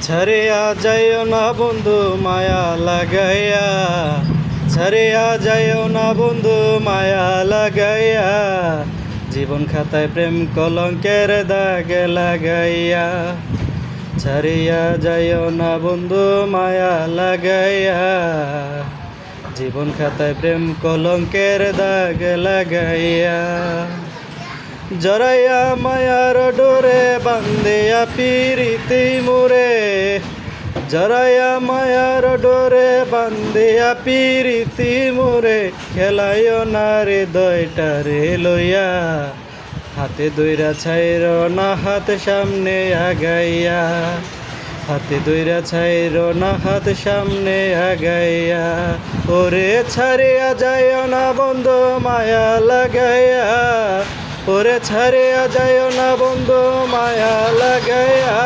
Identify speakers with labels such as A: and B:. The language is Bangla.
A: ছাড়িয়া যাইও না বন্ধু মায়া লাগাইয়া, ছাড়িয়া যাইও না বন্ধু মায়া লাগাইয়া, জীবন খাতায় প্রেম কলঙ্কের দাগে লাগাইয়া। ছাড়িয়া যাইও না বন্ধু মায়া লাগাইয়া, জীবন খাতায় প্রেম কলঙ্কের দাগে লাগাইয়া। জড়াইয়া মায়ার ডোরে বান্ধিয়া পিরিতি মোরে, জড়াইয়া মায়ার ডোরে বান্ধিয়া পিরিতি মোরে, খেলাইও না হৃদয়টারে লইয়া, হাতে দইরা ছাইর না হাত সামনে আগাইয়া, হাতে দইরা ছাইর না হাত সামনে আগাইয়া। ওরে ছাড়িয়া যাইও না বন্ধু মায়া লাগাইয়া, ওরে ছাড়িয়া যাইও না বন্ধু মায়া লাগাইয়া,